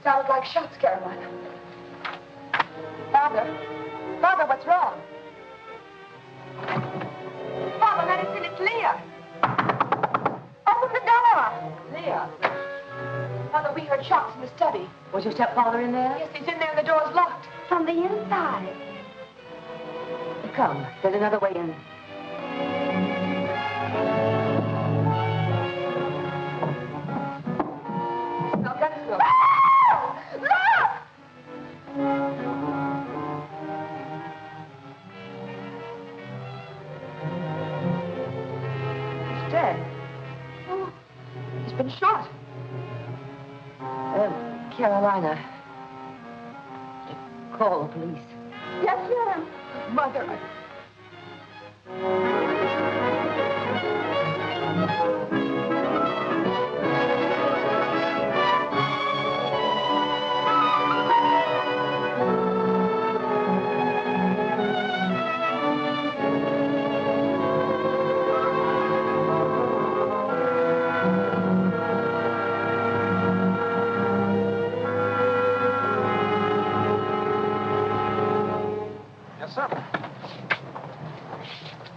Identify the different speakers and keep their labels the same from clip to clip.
Speaker 1: Sounded like shots, Carolina. Father? Father, what's wrong? Father, let us in. It's Leah. Open the door. Leah. Father, we heard shots in the study.
Speaker 2: Was your stepfather in there?
Speaker 1: Yes, he's in there and the door's locked.
Speaker 2: From the inside. Come, there's another way in.
Speaker 1: Smell guns go. He's dead. Oh, he's been shot.
Speaker 2: Carolina. Call the police.
Speaker 1: Yes, ma'am. Mother,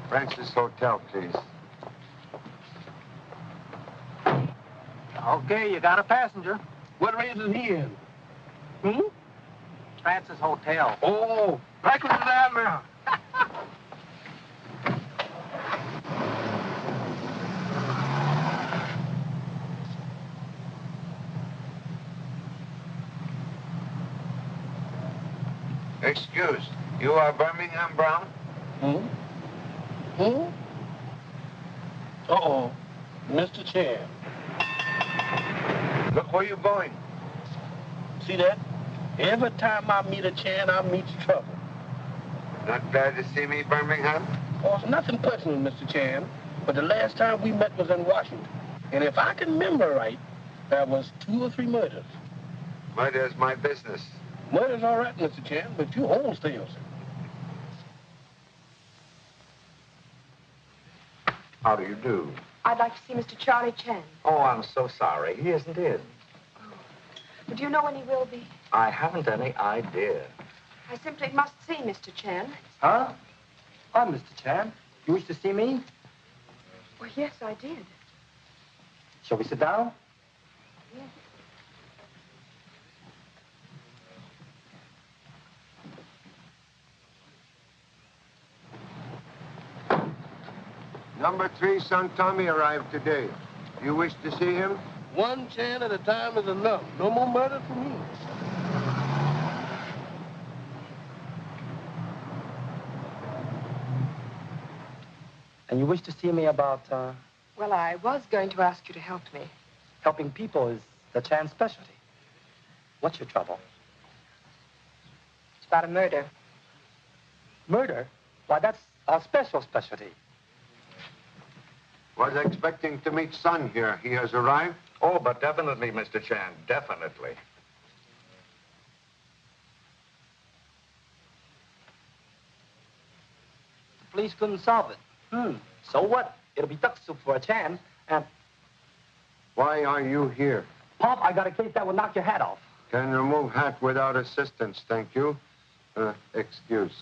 Speaker 3: Francis Hotel, please.
Speaker 4: Okay, you got a passenger.
Speaker 5: What race is he in?
Speaker 4: Francis Hotel.
Speaker 5: Oh, back with his eye now.
Speaker 3: Excuse, you are Birmingham Brown?
Speaker 5: Uh-oh, Mr. Chan.
Speaker 3: Look where you're going.
Speaker 5: See that? Every time I meet a Chan, I meet trouble.
Speaker 3: Not glad to see me, Birmingham?
Speaker 5: Oh, it's nothing personal, Mr. Chan, but the last time we met was in Washington. And if I can remember right, there was 2 or 3 murders.
Speaker 3: Murder's my business.
Speaker 5: Murder's all right, Mr. Chan, but you wholesales.
Speaker 3: How do you do?
Speaker 1: I'd like to see Mr. Charlie Chan.
Speaker 6: Oh, I'm so sorry. He isn't in.
Speaker 1: Do you know when he will be?
Speaker 6: I haven't any idea.
Speaker 1: I simply must see Mr. Chan.
Speaker 4: Huh? I'm Mr. Chan. You wish to see me?
Speaker 1: Well, yes, I did.
Speaker 4: Shall we sit down?
Speaker 1: Yes.
Speaker 3: Number 3, son Tommy arrived today. You wish to see him?
Speaker 5: 1 Chan at a time is enough. No more murder for me.
Speaker 4: And you wish to see me about,
Speaker 1: Well, I was going to ask you to help me.
Speaker 4: helping people is the Chan specialty. What's your trouble?
Speaker 1: It's about a murder.
Speaker 4: Murder? Why, that's our specialty.
Speaker 3: Was expecting to meet Son here. He has arrived?
Speaker 6: Oh, but definitely, Mr. Chan, definitely.
Speaker 4: The police couldn't solve it. So what? It'll be duck soup for a chance. And,
Speaker 3: Why are you here?
Speaker 4: Pop, I got a case that will knock your hat off.
Speaker 3: Can remove hat without assistance, thank you. Excuse.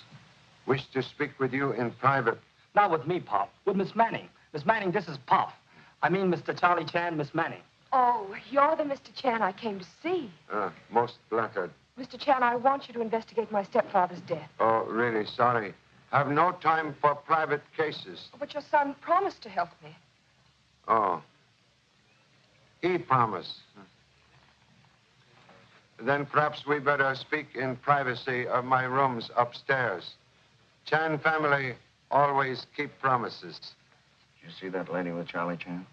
Speaker 3: Wish to speak with you in private.
Speaker 4: Not with me, Pop. With Miss Manning. Miss Manning, this is Pop. I mean Mr. Charlie Chan, Miss Manning.
Speaker 1: Oh, you're the Mr. Chan I came to see.
Speaker 3: Most flattered.
Speaker 1: Mr. Chan, I want you to investigate my stepfather's death.
Speaker 3: Oh, really sorry. Have no time for private cases.
Speaker 1: But your son promised to help me.
Speaker 3: Oh. He promised. Then perhaps we better speak in privacy of my rooms upstairs. Chan family always keep promises.
Speaker 6: Did you see that lady with Charlie Chan?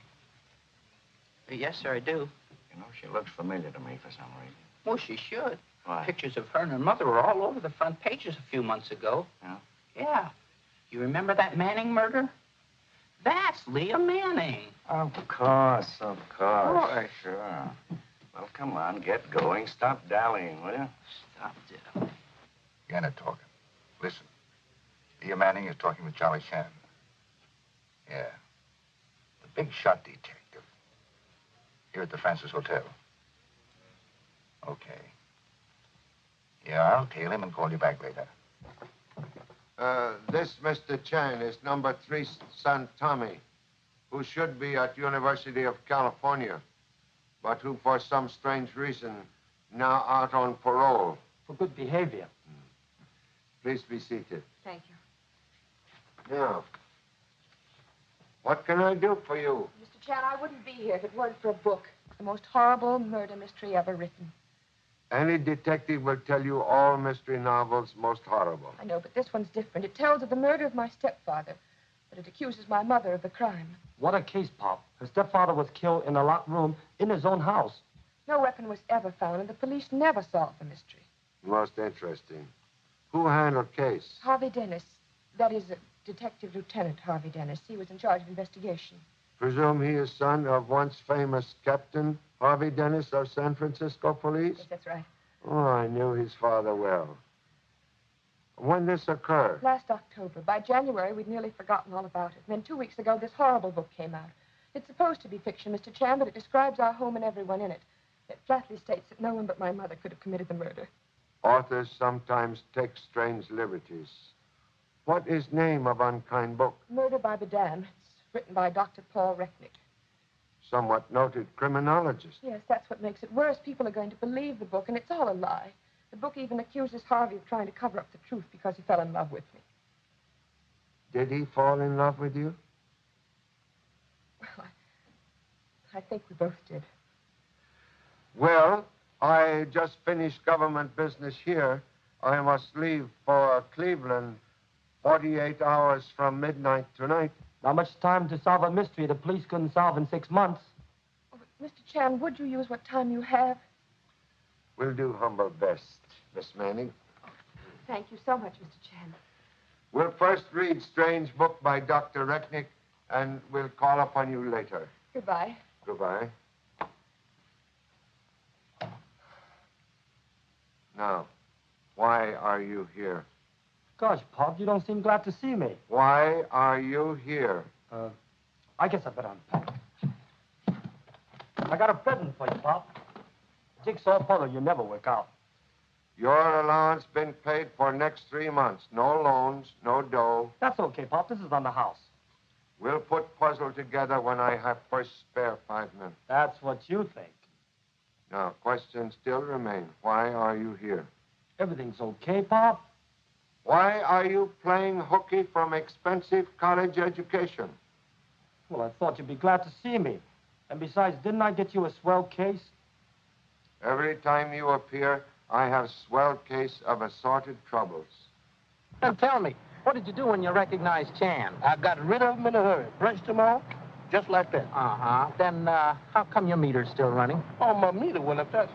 Speaker 7: Yes, sir, I do.
Speaker 6: You know, she looks familiar to me for some reason.
Speaker 7: Well, she should.
Speaker 6: Why?
Speaker 7: Pictures of her and her mother were all over the front pages a few months ago.
Speaker 6: Yeah?
Speaker 7: Yeah. You remember that Manning murder? That's Leah Manning.
Speaker 6: Of course, of course.
Speaker 7: course.
Speaker 6: Sure. Well, come on, get going. Stop dallying, will you?
Speaker 7: Stop it.
Speaker 8: You're not talking. Listen. Leah Manning is talking with Charlie Chan. Yeah. The big shot detective. Here at the Francis Hotel. Okay. Yeah, I'll tail him and call you back later.
Speaker 3: This Mr. Chan is number 3 son Tommy, who should be at University of California, but who for some strange reason now out on parole.
Speaker 4: For good behavior.
Speaker 3: Please be seated.
Speaker 1: Thank you.
Speaker 3: Now, what can I do for you?
Speaker 1: Mr. Chan, I wouldn't be here if it weren't for a book. It's the most horrible murder mystery ever written.
Speaker 3: Any detective will tell you all mystery novels most horrible.
Speaker 1: I know, but this one's different. It tells of the murder of my stepfather, but it accuses my mother of the crime.
Speaker 4: What a case, Pop. Her stepfather was killed in a locked room in his own house.
Speaker 1: No weapon was ever found, and the police never solved the mystery.
Speaker 3: Most interesting. Who handled case?
Speaker 1: Harvey Dennis. That is, Detective Lieutenant Harvey Dennis. He was in charge of investigation.
Speaker 3: Presume he is son of once famous Captain Harvey Dennis of San Francisco Police?
Speaker 1: Yes, that's right.
Speaker 3: Oh, I knew his father well. When this occurred?
Speaker 1: Last October. By January, we'd nearly forgotten all about it. And then 2 weeks ago, this horrible book came out. It's supposed to be fiction, Mr. Chan, but it describes our home and everyone in it. It flatly states that no one but my mother could have committed the murder.
Speaker 3: Authors sometimes take strange liberties. What is name of unkind book?
Speaker 1: Murder by the Dam. It's written by Dr. Paul Recknick.
Speaker 3: Somewhat noted criminologist.
Speaker 1: Yes, that's what makes it worse. People are going to believe the book, and it's all a lie. The book even accuses Harvey of trying to cover up the truth because he fell in love with me.
Speaker 3: Did he fall in love with you?
Speaker 1: Well, I think we both did.
Speaker 3: Well, I just finished government business here. I must leave for Cleveland 48 hours from midnight tonight.
Speaker 4: Not much time to solve a mystery the police couldn't solve in 6 months.
Speaker 1: Oh, Mr. Chan, would you use what time you have?
Speaker 3: We'll do humble best, Miss Manning.
Speaker 1: Thank you so much, Mr. Chan.
Speaker 3: We'll first read strange book by Dr. Recknick, and we'll call upon you later.
Speaker 1: Goodbye.
Speaker 3: Goodbye. Now, why are you here?
Speaker 4: Gosh, Pop, you don't seem glad to see me.
Speaker 3: Why are you here?
Speaker 4: I guess I better unpack. I got a present for you, Pop. Jigsaw puzzle you never work out.
Speaker 3: Your allowance been paid for next 3 months. No loans, no dough.
Speaker 4: That's okay, Pop. This is on the house.
Speaker 3: We'll put puzzle together when I have first spare 5 minutes.
Speaker 4: That's what you think.
Speaker 3: Now, questions still remain. Why are you here?
Speaker 4: Everything's okay, Pop?
Speaker 3: Why are you playing hooky from expensive college education?
Speaker 4: Well, I thought you'd be glad to see me. And besides, didn't I get you a swell case?
Speaker 3: Every time you appear, I have swell case of assorted troubles.
Speaker 5: And tell me, what did you do when you recognized Chan? I got rid of him in a hurry. Brushed him off, just like that.
Speaker 7: Uh-huh. Then, how come your meter's still running?
Speaker 5: Oh, my meter went up. That's...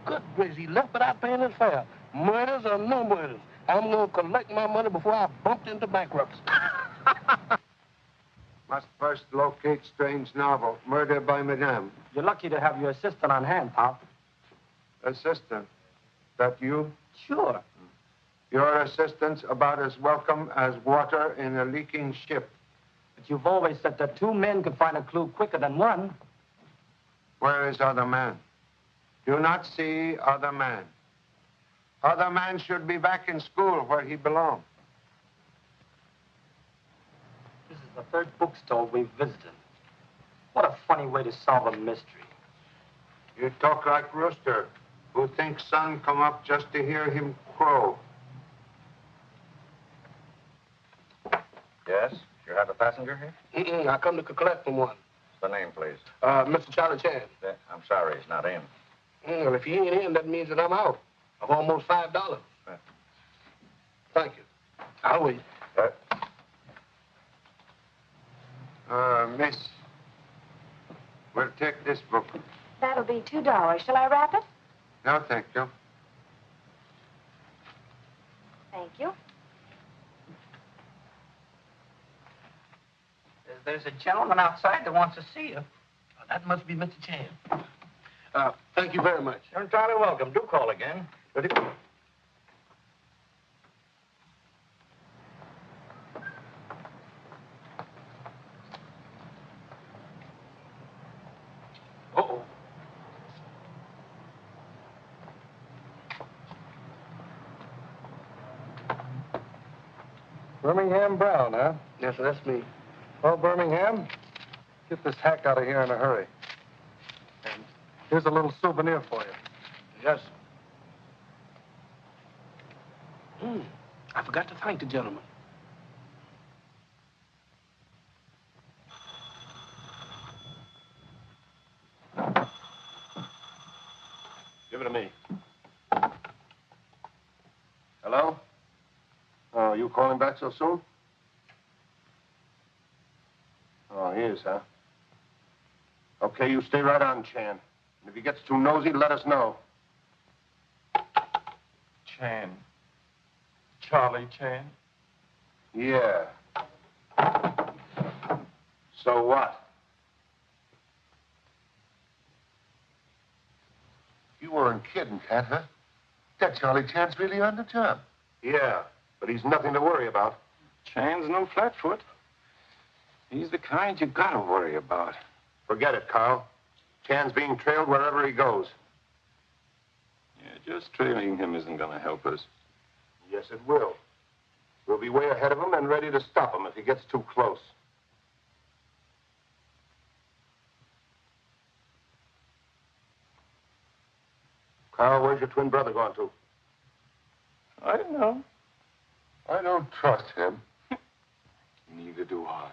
Speaker 5: Good gracious, he left without paying his fare. Murders or no murders. I'm going to collect my money before I bumped into bankruptcy.
Speaker 3: My Must first locate strange novel. Murder by Madame.
Speaker 4: You're lucky to have your assistant on hand, Pop.
Speaker 3: Assistant. That you?
Speaker 4: Sure.
Speaker 3: Your assistant's about as welcome as water in a leaking ship.
Speaker 4: But you've always said that two men could find a clue quicker than one.
Speaker 3: Where is other man? Do not see other man. Other man should be back in school where he belongs.
Speaker 4: This is the third bookstore we've visited. What a funny way to solve a mystery.
Speaker 3: You talk like Rooster, who thinks sun come up just to hear him crow.
Speaker 6: Yes? You have a passenger here?
Speaker 5: I come to collect from one.
Speaker 6: The name, please.
Speaker 5: Mr. Charlie Chan.
Speaker 6: I'm sorry, he's not in.
Speaker 5: Well, if he ain't in, that means that I'm out of almost $5. Thank you. I'll wait.
Speaker 3: Miss, we'll take this book.
Speaker 2: That'll be $2. Shall I wrap it?
Speaker 3: No, thank you.
Speaker 2: Thank you.
Speaker 7: There's a gentleman outside that wants to see you.
Speaker 5: That must be Mr. Chan. Thank you very much.
Speaker 6: You're entirely welcome. Do call again.
Speaker 5: Uh-oh.
Speaker 9: Birmingham Brown, huh?
Speaker 5: Yes, sir, that's me.
Speaker 9: Well, Birmingham, get this hack out of here in a hurry. And here's a little souvenir for you.
Speaker 5: Yes, sir. I forgot to thank the gentleman.
Speaker 9: Give it to me. Hello? Oh, you calling back so soon? Oh, he is, huh? Okay, you stay right on, Chan. And if he gets too nosy, let us know.
Speaker 10: Chan. Charlie Chan?
Speaker 9: Yeah. So what?
Speaker 8: You weren't kidding, Cat, huh? That Charlie Chan's really on the job.
Speaker 9: Yeah, but he's nothing to worry about.
Speaker 10: Chan's no flatfoot. He's the kind you gotta worry about.
Speaker 9: Forget it, Carl. Chan's being trailed wherever he goes.
Speaker 10: Yeah, just trailing him isn't gonna help us.
Speaker 9: Yes, it will. We'll be way ahead of him and ready to stop him if he gets too close. Carl, where's your twin brother gone to?
Speaker 10: I don't know.
Speaker 8: I don't trust him.
Speaker 10: Neither do I.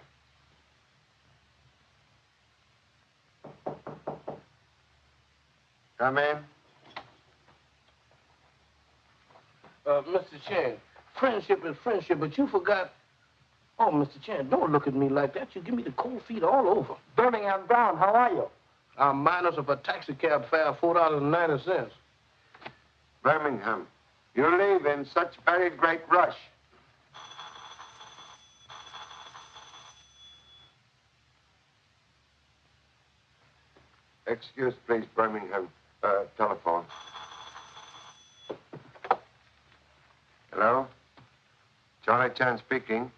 Speaker 3: Come in.
Speaker 5: Mr. Chan, friendship is friendship, but you forgot. Oh, Mr. Chan, don't look at me like that. You give me the cold feet all over.
Speaker 4: Birmingham Brown, how are you?
Speaker 5: I'm minus of a taxi cab fare of $4.90.
Speaker 3: Birmingham, you leave in such very great rush. Excuse, please, Birmingham. Telephone. Hello? Charlie Chan speaking.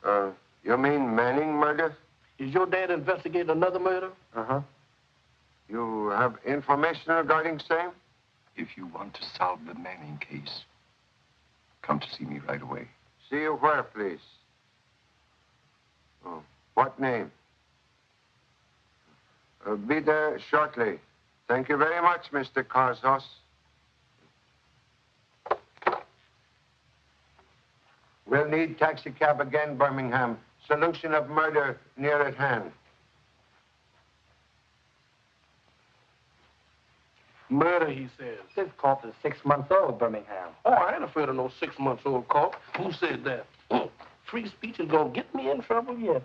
Speaker 3: You mean Manning murder?
Speaker 5: Is your dad investigating another murder?
Speaker 3: Uh-huh. You have information regarding same?
Speaker 10: If you want to solve the Manning case, come to see me right away.
Speaker 3: See you where, please? Oh, what name? Be there shortly. Thank you very much, Mr. Karzos. We'll need taxi cab again, Birmingham. Solution of murder near at hand.
Speaker 5: Murder, he says.
Speaker 4: This corpse is 6 months old, Birmingham.
Speaker 5: Oh, I ain't afraid of no 6-month-old cop. Who said that? Free speech is gonna get me in trouble yet.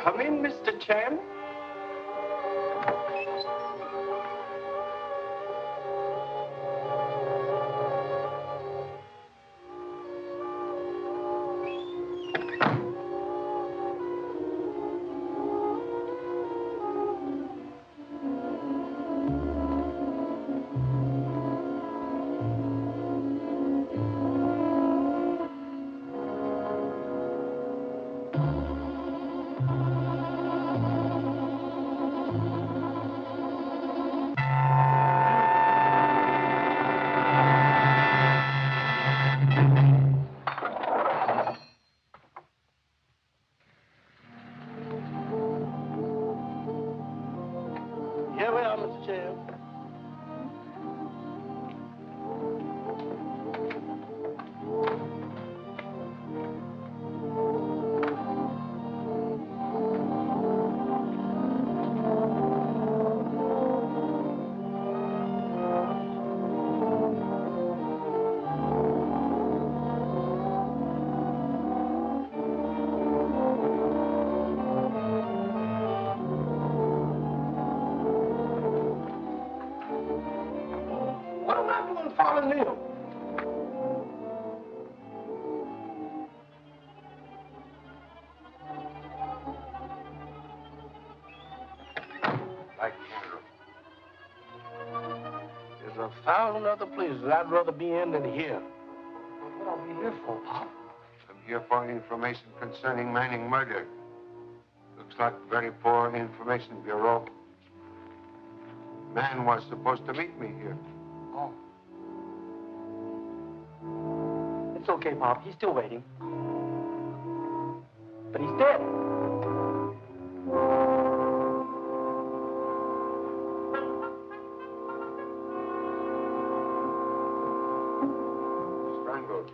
Speaker 5: Come in, Mr. Chan. Here we are, Mr. Chan. What am I doing following them?
Speaker 3: Like General.
Speaker 5: There's 1,000 other places I'd rather be in than here.
Speaker 4: What are we here for, Pop?
Speaker 3: I'm here for information concerning Manning murder. Looks like very poor information bureau. Man was supposed to meet me here.
Speaker 4: Oh. It's okay, Pop. He's still waiting. But he's dead.
Speaker 3: Strangled.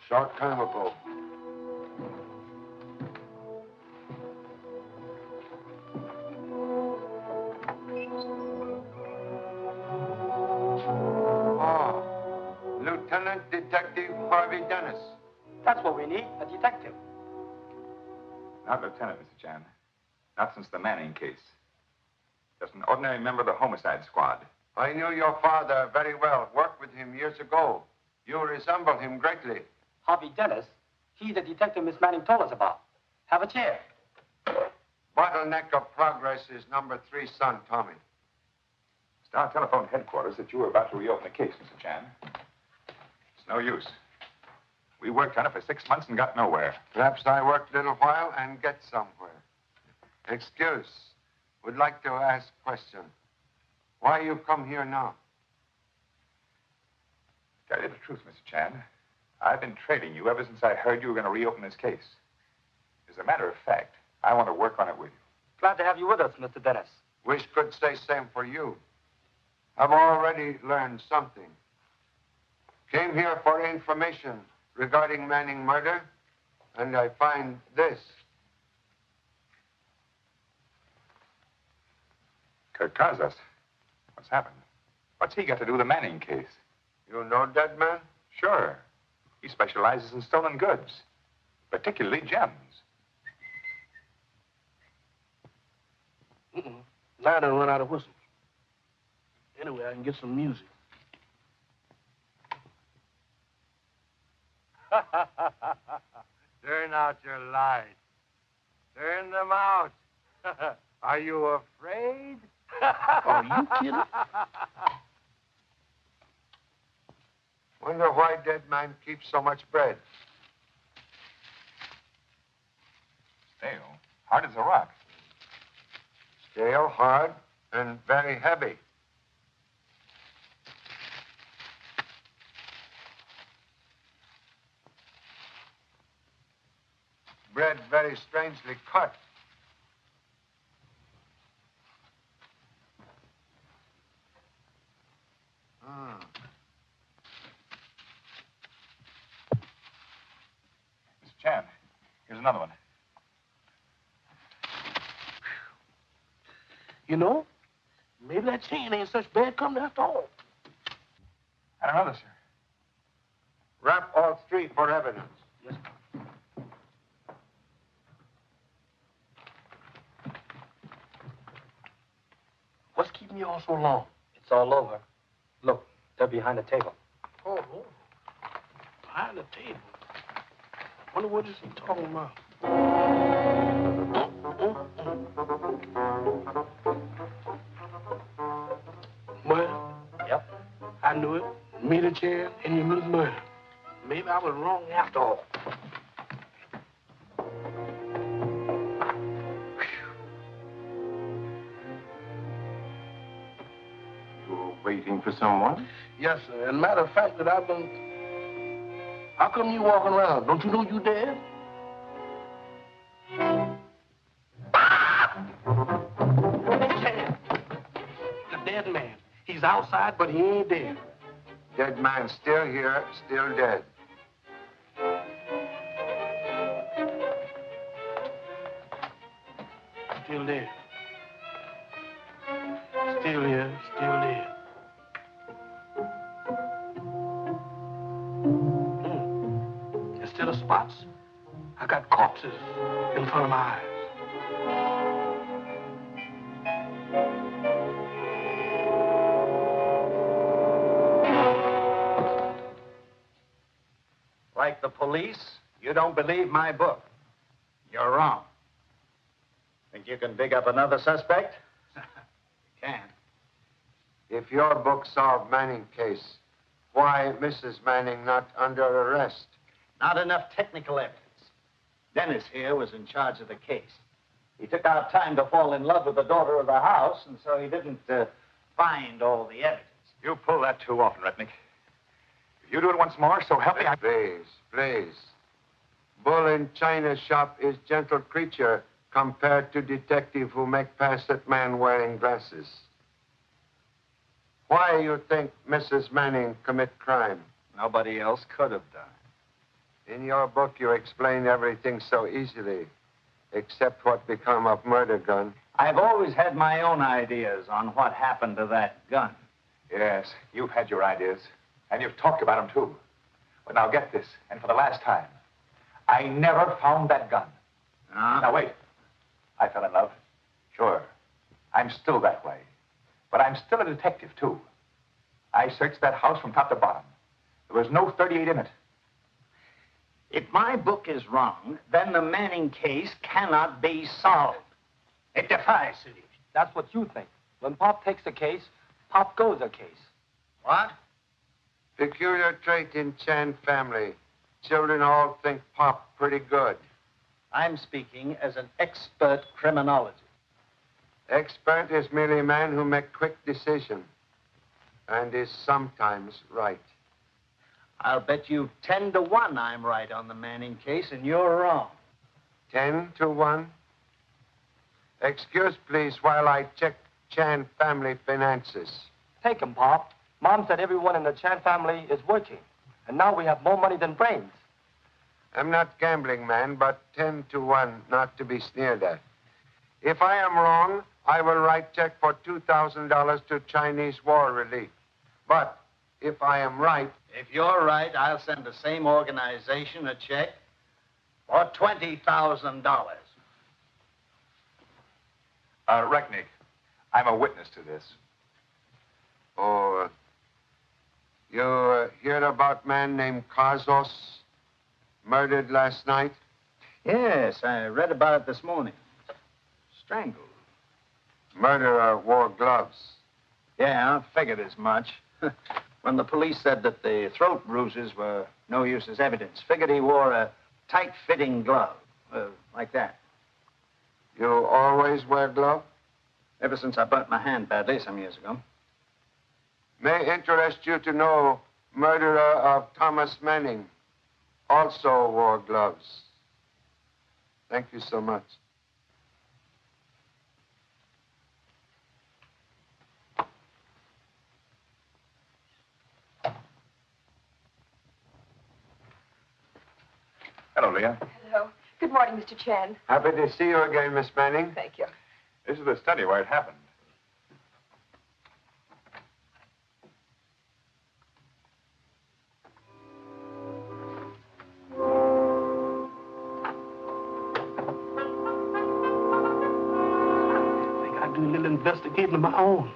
Speaker 3: Short time ago. Oh, Lieutenant Detective Harvey Dennis.
Speaker 4: That's what we need, a detective.
Speaker 8: Not Lieutenant, Mr. Chan. Not since the Manning case. Just an ordinary member of the homicide squad.
Speaker 3: I knew your father very well. Worked with him years ago. You resemble him greatly.
Speaker 4: Harvey Dennis, he's the detective Miss Manning told us about. Have a chair.
Speaker 3: Bottleneck of progress is number 3 son, Tommy.
Speaker 8: Star telephoned headquarters that you were about to reopen the case, Mr. Chan. It's no use. We worked on it for 6 months and got nowhere.
Speaker 3: Perhaps I work a little while and get somewhere. Excuse. Would like to ask question. Why you come here now?
Speaker 8: Tell you the truth, Mr. Chan, I've been trailing you ever since I heard you were going to reopen this case. As a matter of fact, I want to work on it with you.
Speaker 4: Glad to have you with us, Mr. Dennis.
Speaker 3: Wish could say same for you. I've already learned something. Came here for information regarding Manning murder, and I find this.
Speaker 8: Kirk Kazas. What's happened? What's he got to do with the Manning case?
Speaker 3: You know that man?
Speaker 8: Sure. He specializes in stolen goods, particularly gems.
Speaker 5: Now I done run out of whistles. Anyway, I can get some music.
Speaker 3: Turn out your lights. Turn them out. Are you afraid?
Speaker 5: Are you kidding?
Speaker 3: Wonder why dead man keeps so much bread.
Speaker 8: Stale. Hard as a rock.
Speaker 3: Stale, hard, and very heavy. Bread very strangely cut.
Speaker 8: Mr. Chan, here's another one.
Speaker 5: You know, maybe that chain ain't such bad company after all.
Speaker 8: And another, sir.
Speaker 3: Wrap all 3 for evidence.
Speaker 4: Yes.
Speaker 5: keeping you all so long?
Speaker 4: It's all over. Look, they're behind the table.
Speaker 5: Oh, behind the table. Wonder what is he talking about? Well,
Speaker 4: Yep.
Speaker 5: I knew it. Me, the chair, and you, Miss Murder. Maybe I was wrong after all.
Speaker 10: You're waiting for someone?
Speaker 5: Yes, sir. And matter of fact, that I've been. How come you walking around? Don't you know you dead? The dead man. He's outside, but he ain't dead.
Speaker 3: Dead man still here, still dead.
Speaker 5: Still dead. Still here, still dead. Instead of spots, I got corpses in front of my eyes.
Speaker 6: Like the police, you don't believe my book. You're wrong. Think you can dig up another suspect? You can.
Speaker 3: If your book solved Manning case, why Mrs. Manning not under arrest?
Speaker 6: Not enough technical evidence. Dennis here was in charge of the case. He took out time to fall in love with the daughter of the house, and so he didn't find all the evidence.
Speaker 8: You pull that too often, Retnick. If you do it once more, so help me, I...
Speaker 3: Please, please. Bull in China shop is gentle creature compared to detective who make past that man wearing glasses. Why you think Mrs. Manning commit crime?
Speaker 6: Nobody else could have done.
Speaker 3: In your book, you explain everything so easily, except what become of murder gun.
Speaker 6: I've always had my own ideas on what happened to that gun.
Speaker 8: Yes, you've had your ideas, and you've talked about them, too. But now get this, and for the last time, I never found that gun. Now, wait. I fell in love. Sure. I'm still that way. But I'm still a detective, too. I searched that house from top to bottom. There was no 38 in it.
Speaker 6: If my book is wrong, then the Manning case cannot be solved. It defies solution.
Speaker 4: That's what you think. When Pop takes a case, Pop goes a case.
Speaker 6: What?
Speaker 3: Peculiar trait in Chan family. Children all think Pop pretty good.
Speaker 6: I'm speaking as an expert criminologist.
Speaker 3: Expert is merely a man who make quick decision and is sometimes right.
Speaker 6: I'll bet you 10 to 1 I'm right on the Manning case and you're wrong.
Speaker 3: 10 to 1? Excuse, please, while I check Chan family finances.
Speaker 4: Take him, Pop. Mom said everyone in the Chan family is working. And now we have more money than brains.
Speaker 3: I'm not gambling, man, but 10 to 1 not to be sneered at. If I am wrong, I will write check for $2,000 to Chinese war relief. But if I am right...
Speaker 6: If you're right, I'll send the same organization a check for $20,000.
Speaker 8: Recknick, I'm a witness to this.
Speaker 3: Oh, you heard about man named Kazos murdered last night?
Speaker 6: Yes, I read about it this morning. Strangled.
Speaker 3: Murderer wore gloves.
Speaker 6: Yeah, I figured as much. When the police said that the throat bruises were no use as evidence, figured he wore a tight-fitting glove, like that.
Speaker 3: You always wear gloves?
Speaker 6: Ever since I burnt my hand badly some years ago.
Speaker 3: May interest you to know murderer of Thomas Manning also wore gloves. Thank you so much.
Speaker 8: Hello, Leah.
Speaker 1: Hello. Good morning, Mr. Chan.
Speaker 3: Happy to see you again, Miss Manning.
Speaker 1: Thank you.
Speaker 8: This is the study where it happened.
Speaker 5: I think I'll do a little investigating of my own.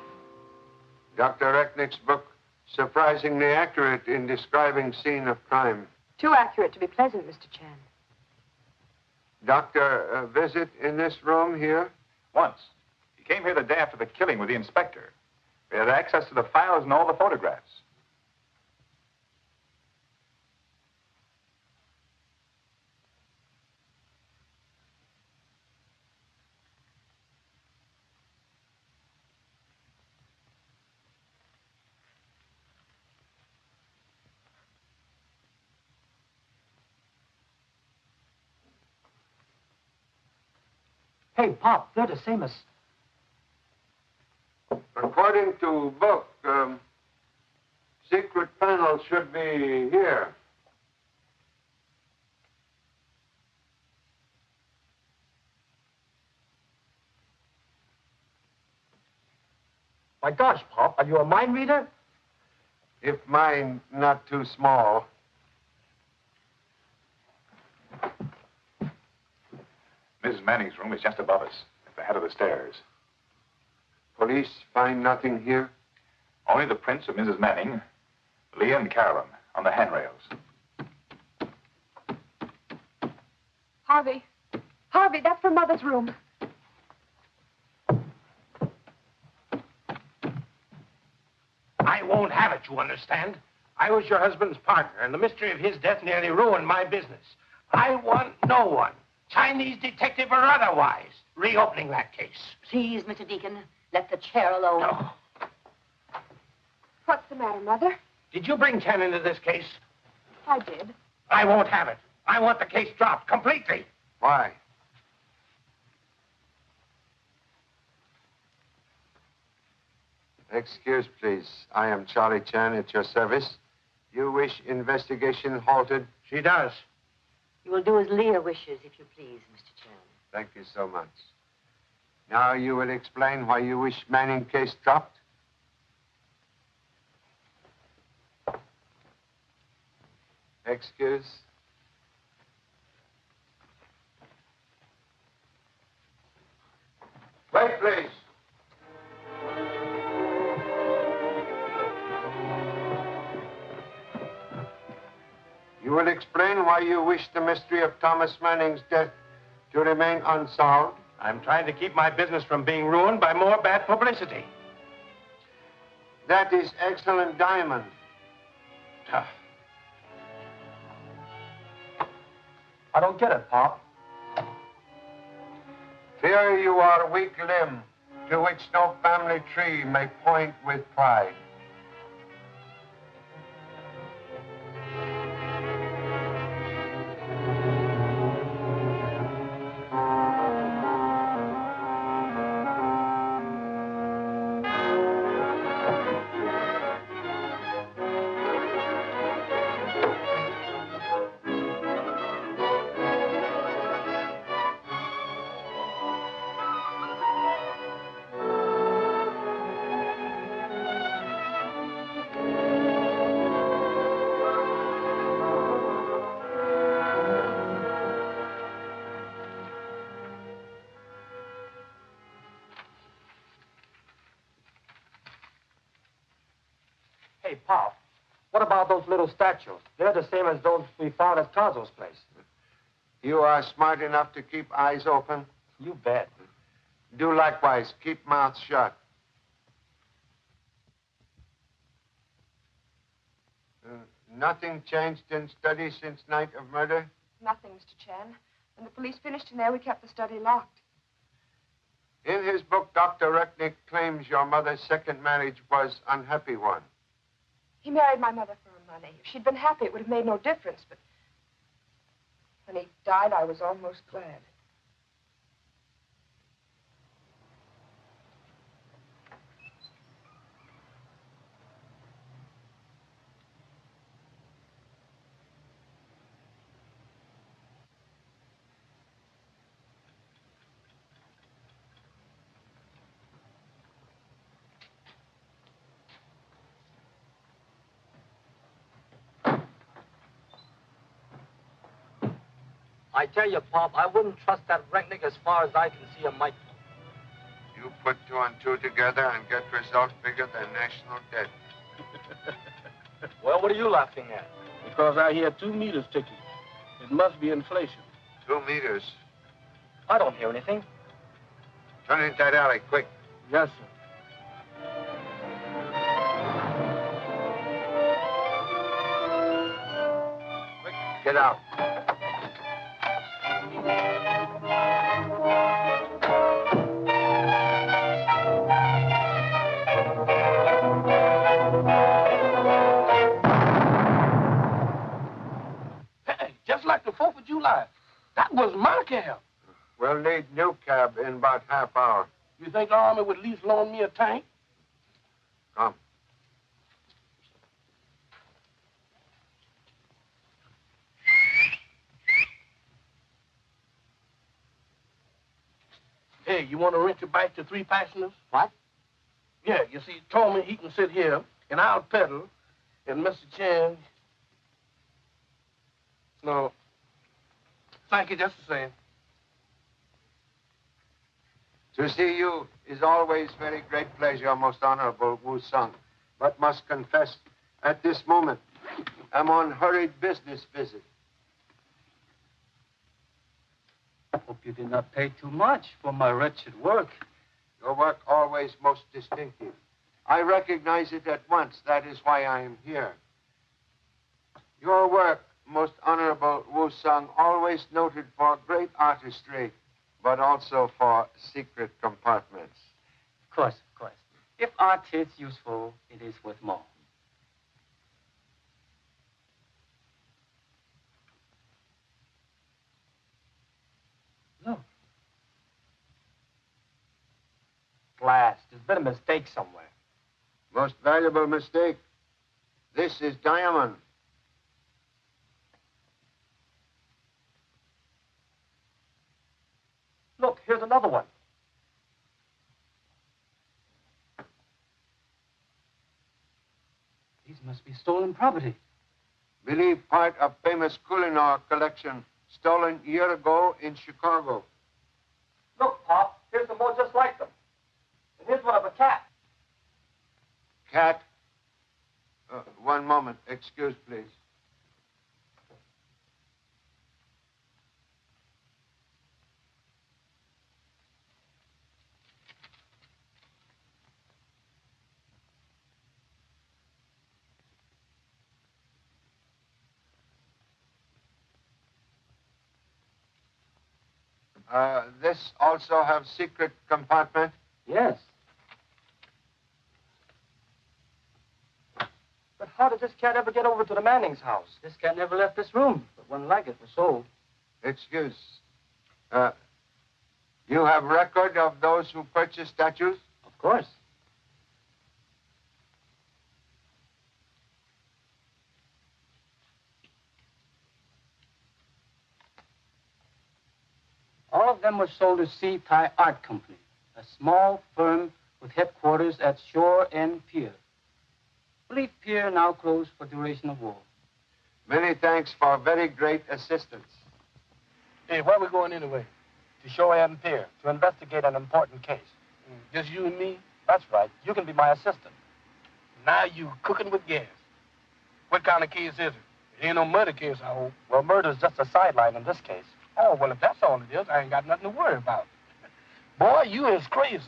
Speaker 3: Dr. Recknick's book, surprisingly accurate in describing scene of crime.
Speaker 1: Too accurate to be pleasant, Mr. Chan.
Speaker 3: Doctor, visit in this room here?
Speaker 8: Once. He came here the day after the killing with the inspector. We had access to the files and all the photographs.
Speaker 4: Hey, Pop, they're the same as...
Speaker 3: According to book, secret panel should be here.
Speaker 4: My gosh, Pop, are you a mind reader?
Speaker 3: If mine not too small.
Speaker 8: Mrs. Manning's room is just above us, at the head of the stairs.
Speaker 3: Police find nothing here?
Speaker 8: Only the prints of Mrs. Manning, Leah and Carolyn, on the handrails.
Speaker 1: Harvey. Harvey, that's for Mother's room.
Speaker 5: I won't have it, you understand? I was your husband's partner, and the mystery of his death nearly ruined my business. I want no one, Chinese detective or otherwise, reopening that case.
Speaker 11: Please, Mr. Deacon, let the chair alone.
Speaker 5: No.
Speaker 1: What's the matter, Mother?
Speaker 5: Did you bring Ken into this case?
Speaker 1: I did.
Speaker 5: I won't have it. I want the case dropped completely.
Speaker 3: Why? Excuse, please. I am Charlie Chan at your service. You wish investigation halted?
Speaker 5: She does.
Speaker 11: You will do as Leah wishes, if you please, Mr. Chan.
Speaker 3: Thank you so much. Now you will explain why you wish Manning case dropped? Excuse. Wait, please. You will explain why you wish the mystery of Thomas Manning's death to remain unsolved?
Speaker 5: I'm trying to keep my business from being ruined by more bad publicity.
Speaker 3: That is excellent diamond.
Speaker 4: I don't get it, Pop.
Speaker 3: Here you are weak limb, to which no family tree may point with pride.
Speaker 4: Hey, Pop, what about those little statues? They're the same as those we found at Caso's place.
Speaker 3: You are smart enough to keep eyes open?
Speaker 4: You bet.
Speaker 3: Do likewise. Keep mouths shut. Nothing changed in study since night of murder?
Speaker 1: Nothing, Mr. Chan. When the police finished in there, we kept the study locked.
Speaker 3: In his book, Dr. Recknick claims your mother's second marriage was an unhappy one.
Speaker 1: He married my mother for her money. If she'd been happy, it would have made no difference, but when he died, I was almost glad.
Speaker 4: I tell you, Pop, I wouldn't trust that Recknick as far as I can see a microscope.
Speaker 3: You put two and two together and get results bigger than national debt.
Speaker 5: Well, what are you laughing at? Because I hear 2 meters ticking. It must be inflation.
Speaker 3: 2 meters.
Speaker 4: I don't hear anything.
Speaker 3: Turn into that alley, quick.
Speaker 5: Yes, sir.
Speaker 3: Quick, get out.
Speaker 5: Hey, just like the 4th of July. That was my cab.
Speaker 3: We'll need new cab in about half hour.
Speaker 5: You think the Army would at least loan me a tank?
Speaker 3: Come.
Speaker 5: Hey, you want to rent your bike to 3 passengers?
Speaker 4: What?
Speaker 5: Yeah, you see, told me he can sit here, and I'll pedal, and Mr. Chan... No. Thank you just the same.
Speaker 3: To see you is always very great pleasure, most honorable Wu Sung. But must confess, at this moment, I'm on hurried business visit.
Speaker 4: I hope you did not pay too much for my wretched work.
Speaker 3: Your work always most distinctive. I recognize it at once. That is why I am here. Your work, most honorable Wu Sung, always noted for great artistry, but also for secret compartments.
Speaker 4: Of course, of course. If art is useful, it is worth more. Look. Glass. There's been a mistake somewhere.
Speaker 3: Most valuable mistake. This is diamond.
Speaker 4: Look, here's another one. These must be stolen property.
Speaker 3: Believe part of famous Kohinoor collection stolen year ago in Chicago.
Speaker 4: Look, Pop, here's some more just like them. And here's one of a cat.
Speaker 3: Cat? One moment. Excuse, please. This also have secret compartment?
Speaker 4: Yes. But how did this cat ever get over to the Manning's house? This cat never left this room, but one like it was sold.
Speaker 3: Excuse. You have record of those who purchased statues?
Speaker 4: Of course. All of them were sold to Sea Thai Art Company, a small firm with headquarters at Shore End Pier. I believe Pier now closed for duration of war.
Speaker 3: Many thanks for very great assistance.
Speaker 5: Hey, where are we going anyway? To Shore End Pier, to investigate an important case. Just you and me? That's right. You can be my assistant. Now you cooking with gas. What kind of case is it? It ain't no murder case, I hope. Well, murder's just a sideline in this case. Oh, well, if that's all it is, I ain't got nothing to worry about. Boy, you is crazy.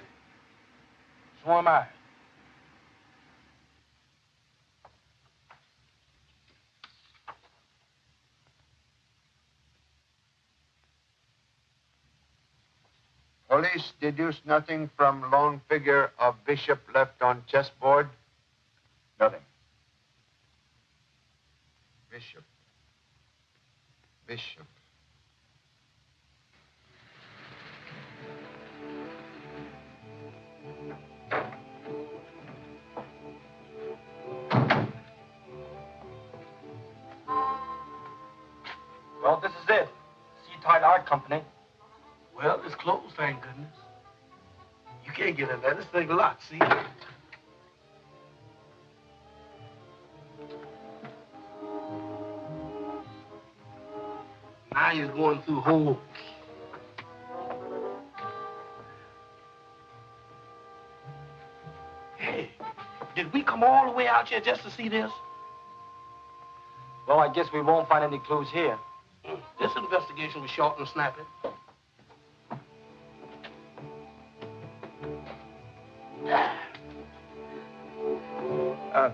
Speaker 5: So am I.
Speaker 3: Police deduced nothing from lone figure of Bishop left on chessboard?
Speaker 8: Nothing.
Speaker 3: Bishop. Bishop.
Speaker 4: Well, this is it. Sea Tide Art Company.
Speaker 5: Well, it's closed, thank goodness. You can't get in there. This thing locked, see? Now he's going through holes. Did we come all the way out here just to see this?
Speaker 4: Well, I guess we won't find any clues here.
Speaker 5: This investigation was short and snappy.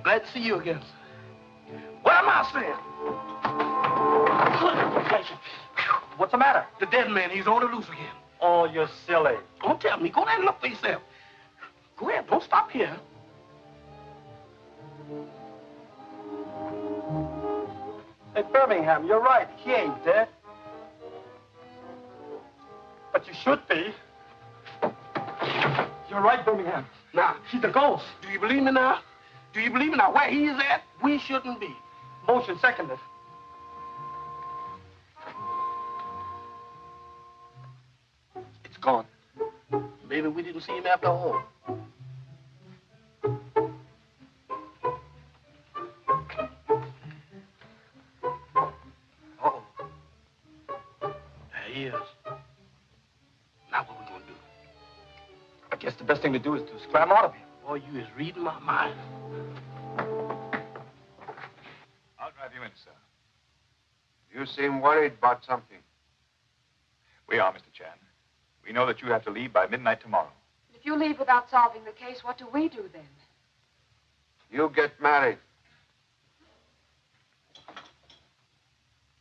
Speaker 5: Glad to see you again, sir. What am I saying?
Speaker 4: What's the matter?
Speaker 5: The dead man, he's on the loose again.
Speaker 4: Oh, you're silly.
Speaker 5: Don't tell me. Go there and look for yourself. Go ahead. Don't stop here.
Speaker 4: Hey, Birmingham, you're right. He ain't dead. But you should be. You're right, Birmingham.
Speaker 5: Now,
Speaker 4: He's a ghost.
Speaker 5: do you believe me now? Do you believe me now? Where he is at, we shouldn't be.
Speaker 4: Motion seconded.
Speaker 5: It's gone. Maybe we didn't see him after all. Uh-oh. There he is. Now what we gonna do?
Speaker 4: I guess the best thing to do is to scram out of here.
Speaker 5: Boy, you is reading my mind.
Speaker 8: I'll drive you in, sir.
Speaker 3: You seem worried about something.
Speaker 8: We are, Mr. Chan. We know that you have to leave by midnight tomorrow.
Speaker 1: If you leave without solving the case, what do we do then?
Speaker 3: You get married.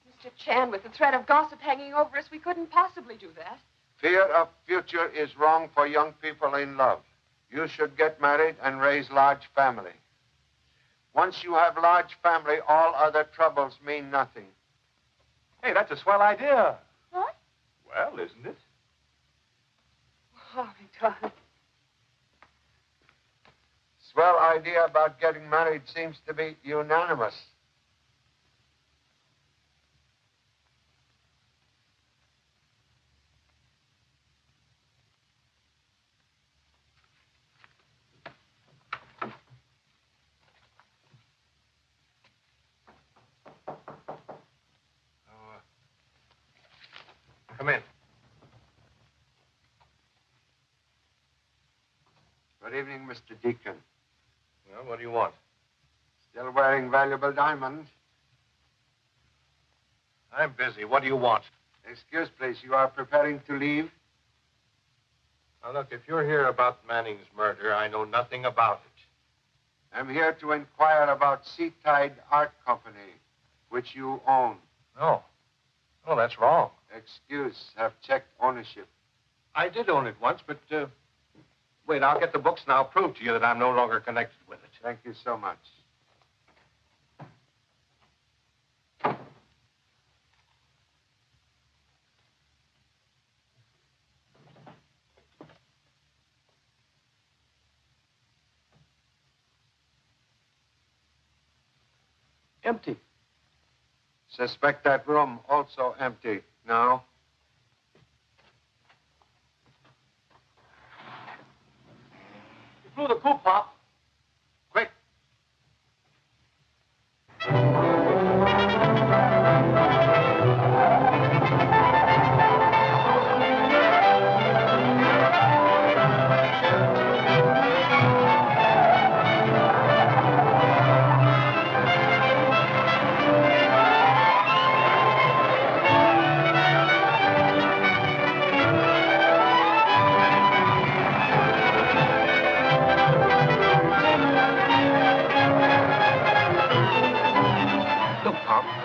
Speaker 1: Mr. Chan, with the threat of gossip hanging over us, we couldn't possibly do that.
Speaker 3: Fear of future is wrong for young people in love. You should get married and raise large family. Once you have large family, all other troubles mean nothing.
Speaker 8: Hey, that's a swell idea.
Speaker 1: What?
Speaker 8: Well, isn't it?
Speaker 1: Oh, darling.
Speaker 3: Swell idea about getting married seems to be unanimous.
Speaker 5: Come in.
Speaker 3: Good evening, Mr. Deacon.
Speaker 5: Well, what do you want?
Speaker 3: Still wearing valuable diamonds?
Speaker 5: I'm busy. What do you want?
Speaker 3: Excuse, please. You are preparing to leave?
Speaker 5: Now, look, if you're here about Manning's murder, I know nothing about it.
Speaker 3: I'm here to inquire about Sea Tide Art Company, which you own.
Speaker 5: No. Oh, that's wrong.
Speaker 3: Excuse, have checked ownership.
Speaker 5: I did own it once, but, wait, I'll get the books and I'll prove to you that I'm no longer connected with it.
Speaker 3: Thank you so much.
Speaker 4: Empty.
Speaker 3: Suspect that room also empty. Now?
Speaker 4: You blew the coop, Pop.
Speaker 5: Quick.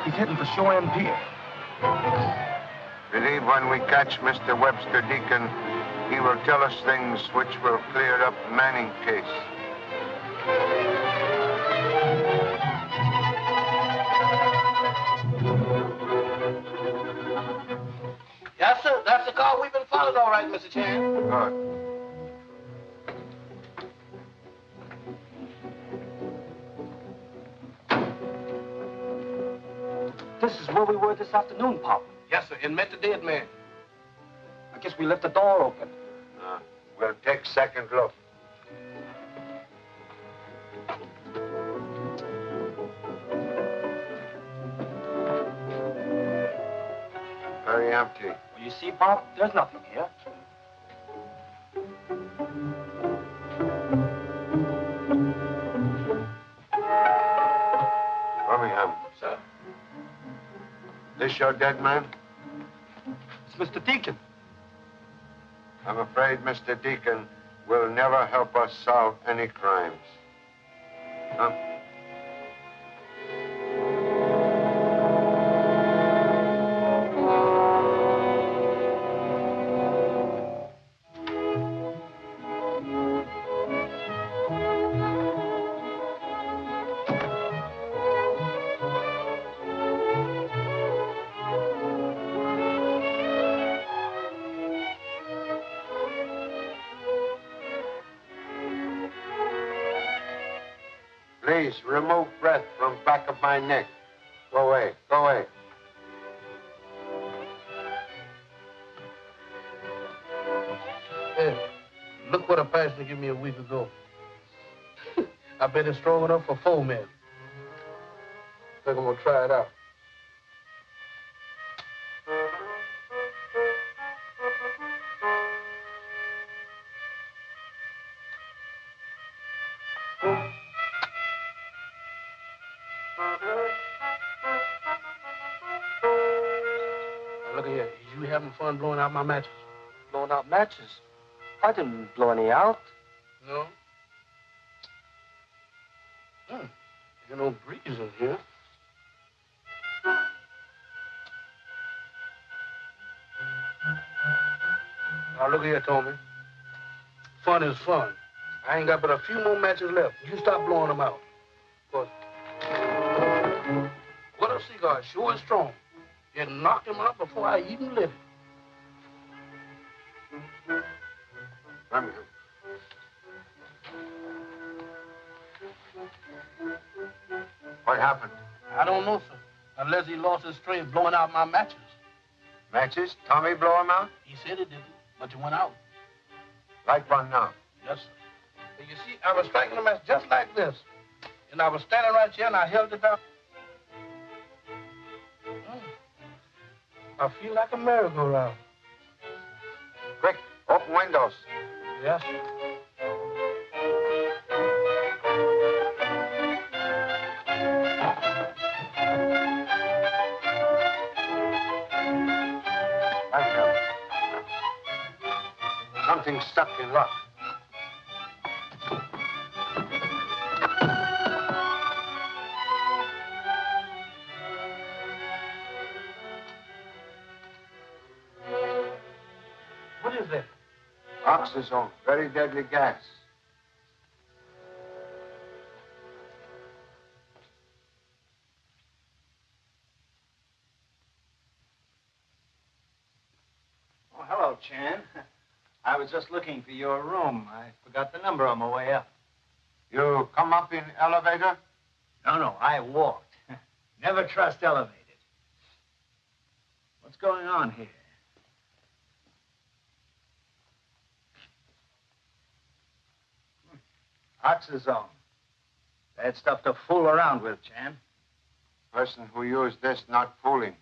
Speaker 4: He's heading for Shore End Pier.
Speaker 3: Believe when we catch Mr. Webster Deacon, he will tell us things which will clear up Manning case.
Speaker 5: Yes, sir. That's the car we've been following, all right, Mr. Chan.
Speaker 3: Good.
Speaker 4: This is where we were this afternoon, Pop.
Speaker 5: Yes, sir, and met the dead man.
Speaker 4: I guess we left the door open.
Speaker 3: We'll take second look. Very empty.
Speaker 4: Well, you see, Pop, there's nothing here.
Speaker 3: This your dead man?
Speaker 5: It's Mr. Deacon.
Speaker 3: I'm afraid Mr. Deacon will never help us solve any crimes. Huh? Please remove breath from back of my neck. Go away. Go away.
Speaker 12: Hey, look what a passenger gave me a week ago. I bet it's strong enough for 4 men. Think I'm gonna try it out. Now, look at here. You having fun blowing out my matches?
Speaker 4: Blowing out matches? I didn't blow any out.
Speaker 12: No? There's no breeze in here. Now, look here, Tommy. Fun is fun. I ain't got but a few more matches left. You stop blowing them out. But what a cigar, sure and strong. It knocked him out before I even lit it.
Speaker 3: Come here. What happened?
Speaker 12: I don't know, sir. Unless he lost his strength blowing out my matches.
Speaker 3: Matches? Tommy blow him out?
Speaker 12: He said it didn't, but it went out.
Speaker 3: Light one now.
Speaker 12: Yes, sir. And you see, I was striking the match just like this. And I was standing right here and I held it down. I feel like a merry-go-round.
Speaker 3: Quick, open windows.
Speaker 12: Yes, sir.
Speaker 3: Thank you. Something's stuck in luck.
Speaker 12: What is that?
Speaker 3: Oxazone, very deadly gas.
Speaker 6: Oh, hello, Chan. I was just looking for your room. I forgot the number on my way up.
Speaker 3: You come up in elevator?
Speaker 6: No, I walked. Never trust elevators. What's going on here? Oxazone. Bad stuff to fool around with, Chan.
Speaker 3: Person who used this not fooling.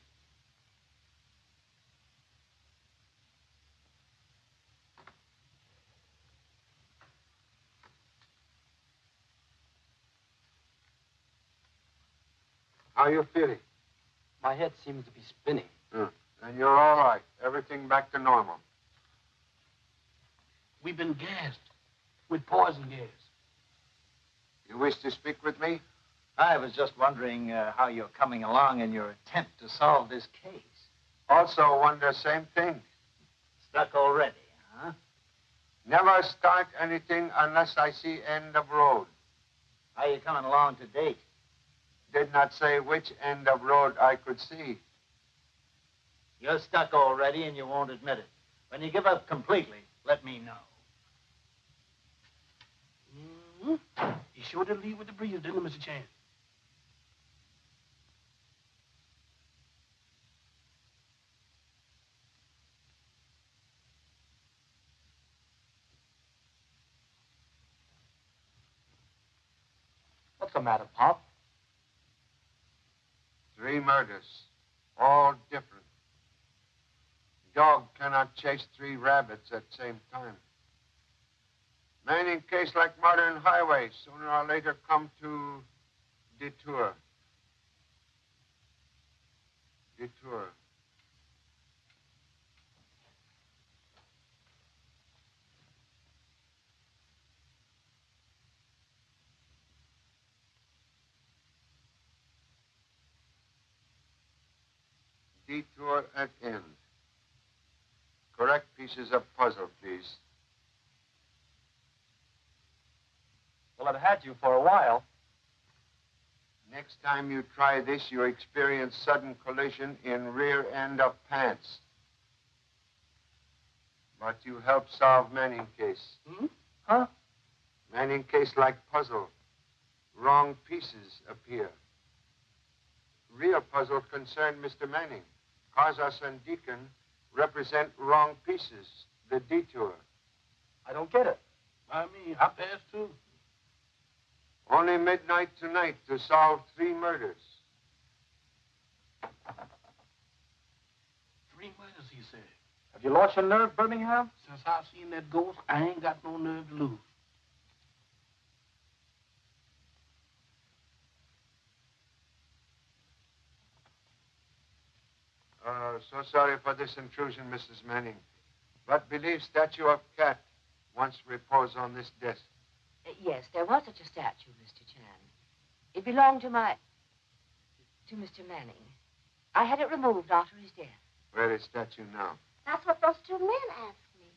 Speaker 3: How you feeling?
Speaker 4: My head seems to be spinning.
Speaker 3: And you're all right. Everything back to normal.
Speaker 12: We've been gassed with poison gas.
Speaker 3: You wish to speak with me?
Speaker 6: I was just wondering how you're coming along in your attempt to solve this case.
Speaker 3: Also wonder same thing.
Speaker 6: Stuck already, huh?
Speaker 3: Never start anything unless I see end of road.
Speaker 6: How you coming along to date?
Speaker 3: Did not say which end of road I could see.
Speaker 6: You're stuck already and you won't admit it. When you give up completely, let me know.
Speaker 12: He sure did leave with the breeze, didn't he, Mr. Chan?
Speaker 4: What's the matter, Pop?
Speaker 3: 3 murders, all different. Dog cannot chase 3 rabbits at the same time. Man in case like modern highway, sooner or later come to detour. Detour. Detour at end. Correct pieces of puzzle, please.
Speaker 6: Well, I've had you for a while.
Speaker 3: Next time you try this, you experience sudden collision in rear end of pants. But you help solve Manning case.
Speaker 12: Huh?
Speaker 3: Manning case like puzzle. Wrong pieces appear. Real puzzle concerned Mr. Manning. Casas and Deacon represent wrong pieces. The detour.
Speaker 6: I don't get it.
Speaker 12: I mean, I passed too.
Speaker 3: Only midnight tonight to solve 3 murders.
Speaker 12: 3 murders, he said.
Speaker 6: Have you lost your nerve, Birmingham?
Speaker 12: Since I seen that ghost, I ain't got no nerve to lose.
Speaker 3: So sorry for this intrusion, Mrs. Manning. But believe statue of cat once reposed on this desk.
Speaker 11: Yes, there was such a statue, Mr. Chan. It belonged to Mr. Manning. I had it removed after his death.
Speaker 3: Where is statue now?
Speaker 2: That's what those 2 men asked me.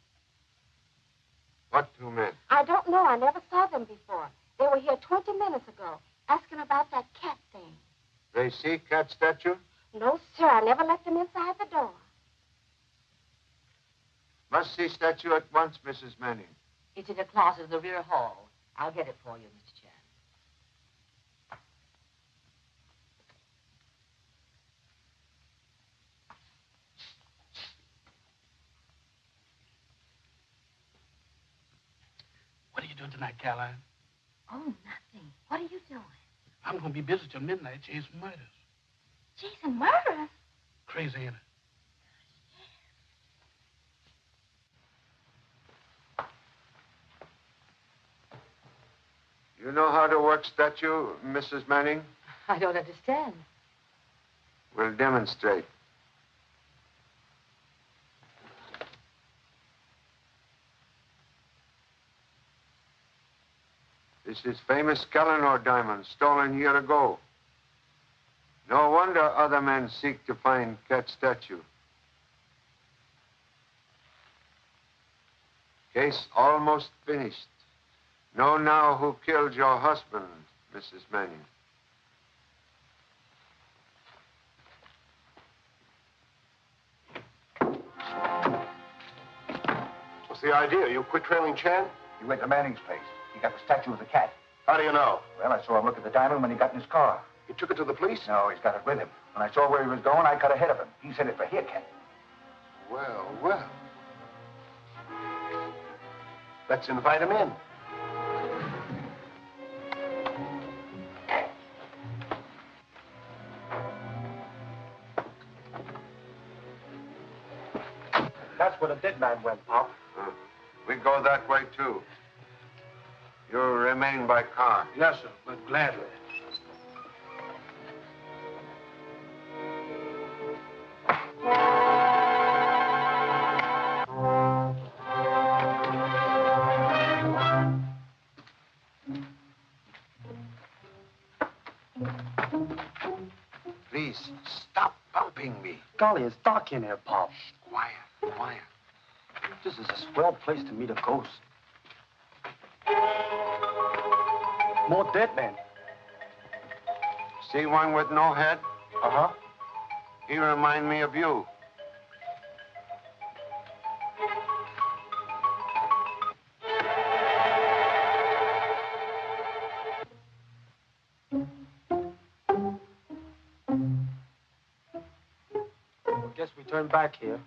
Speaker 3: What 2 men?
Speaker 2: I don't know. I never saw them before. They were here 20 minutes ago, asking about that cat thing.
Speaker 3: They see cat statue?
Speaker 2: No, sir. I never let them inside the door.
Speaker 3: Must see statue at once, Mrs. Manning.
Speaker 11: It's in a closet in the rear hall. I'll get it for you, Mr. Chan.
Speaker 12: What are you doing tonight, Caroline?
Speaker 2: Oh, nothing. What are you doing?
Speaker 12: I'm going to be busy till midnight chasing murders.
Speaker 2: Chasing murders?
Speaker 12: Crazy, ain't it?
Speaker 3: You know how to work statue, Mrs. Manning?
Speaker 11: I don't understand.
Speaker 3: We'll demonstrate. This is famous Skellenor diamond, stolen year ago. No wonder other men seek to find cat statue. Case almost finished. Know now who killed your husband, Mrs. Manning.
Speaker 9: What's the idea? You quit trailing Chan?
Speaker 8: You went to Manning's place. He got the statue of the cat.
Speaker 9: How do you know?
Speaker 8: Well, I saw him look at the diamond when he got in his car.
Speaker 9: You took it to the police?
Speaker 8: No, he's got it with him. When I saw where he was going, I cut ahead of him. He's headed for here, Ken.
Speaker 9: Well, well. Let's invite him in.
Speaker 6: That's where the dead man went, Pop.
Speaker 3: We go that way, too. You remain by car.
Speaker 12: Yes, sir, but gladly.
Speaker 3: Please, stop bumping me.
Speaker 6: Golly, it's dark in here, Pop.
Speaker 3: Quiet, quiet.
Speaker 6: This is a swell place to meet a ghost. More dead men.
Speaker 3: See one with no head?
Speaker 6: Uh-huh.
Speaker 3: He remind me of you.
Speaker 6: Guess we turn back here.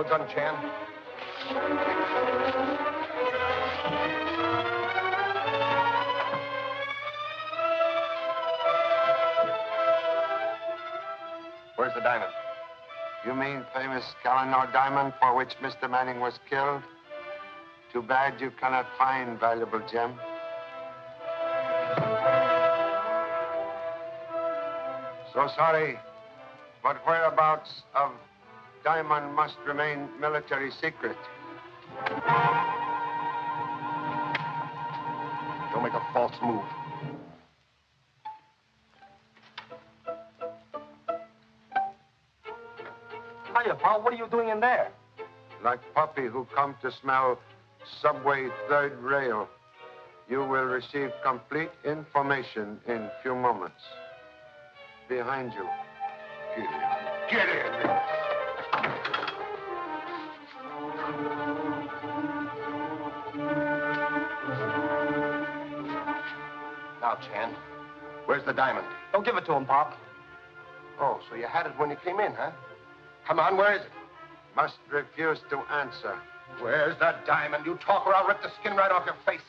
Speaker 9: stole a gun, Chan? Where's the diamond?
Speaker 3: You mean famous Calanor diamond for which Mr. Manning was killed? Too bad you cannot find valuable gem. So sorry, but whereabouts of diamond must remain military secret.
Speaker 9: Don't make a false move.
Speaker 12: Hiya, Paul. What are you doing in there?
Speaker 3: Like puppy who come to smell subway third rail, you will receive complete information in few moments. Behind you.
Speaker 9: Get in. Now, Chan, where's the diamond?
Speaker 12: Don't give it to him, Pop.
Speaker 9: Oh, so you had it when you came in, huh? Come on, where is it?
Speaker 3: Must refuse to answer.
Speaker 9: Where's the diamond? You talk or I'll rip the skin right off your face.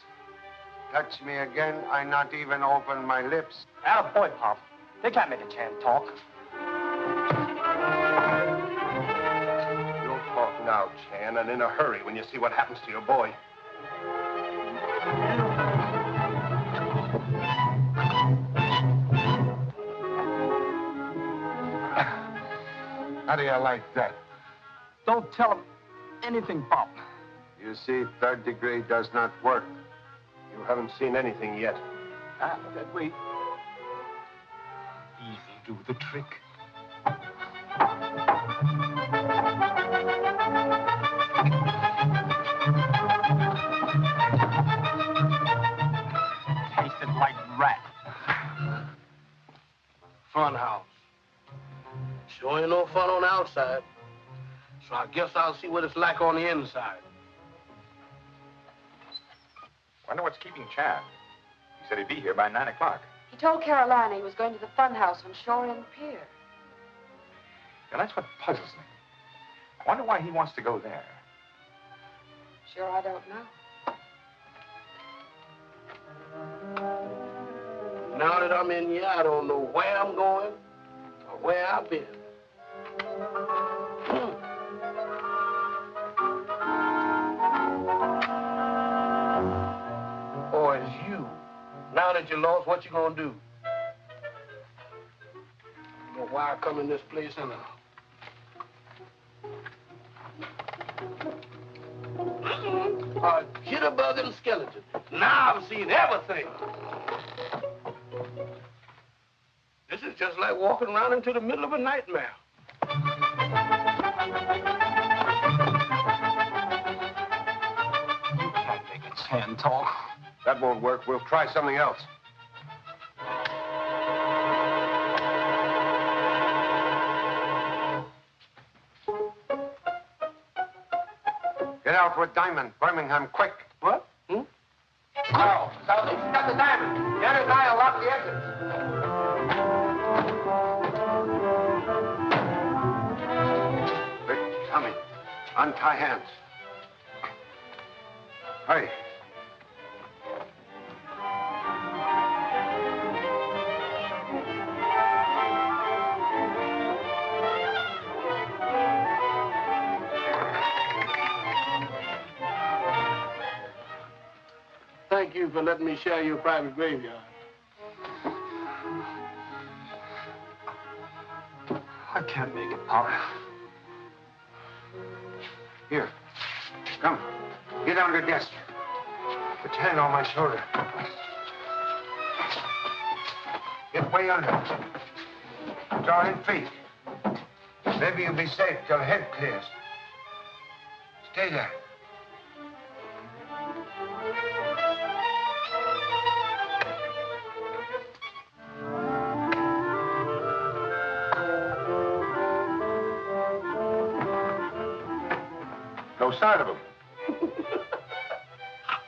Speaker 3: Touch me again, I not even open my lips.
Speaker 12: Atta boy, Pop. They can't make a Chan talk.
Speaker 9: You'll talk now, Chan, and in a hurry when you see what happens to your boy. How do you like that?
Speaker 12: Don't tell him anything, Pop.
Speaker 3: You see, third degree does not work.
Speaker 9: You haven't seen anything yet.
Speaker 12: Ah, that way.
Speaker 10: Easy do the trick.
Speaker 12: Tasted like rat. Fun house. Sure ain't no fun on the outside. So I guess I'll see what it's like on the inside.
Speaker 8: Wonder what's keeping Chan. He said he'd be here by 9 o'clock.
Speaker 1: He told Carolina he was going to the fun house on Shore End Pier.
Speaker 8: And that's what puzzles me. I wonder why he wants to go there.
Speaker 1: Sure, I don't know.
Speaker 12: Now that I'm in here, I don't know where I'm going or where I've been. Or it's you. Now that you're lost, what you gonna do? You know why I come in this place anyhow? A jitterbug and skeleton. Now I've seen everything. This is just like walking around into the middle of a nightmare.
Speaker 9: You can't make a Chan talk. That won't work. We'll try something else.
Speaker 3: Get out with Diamond, Birmingham, quick.
Speaker 12: What?
Speaker 3: Oh,
Speaker 12: Southie, he's got the diamond. The other guy will lock the exits.
Speaker 3: Quick, Tommy. Untie hands. Hurry.
Speaker 12: Thank you for letting me share your private graveyard.
Speaker 10: I can't make it, Pop.
Speaker 3: Here. Come. Get under the desk. Put your hand on my shoulder. Get way under. Draw in feet. Maybe you'll be safe till head clears. Stay there.
Speaker 9: No sign of him.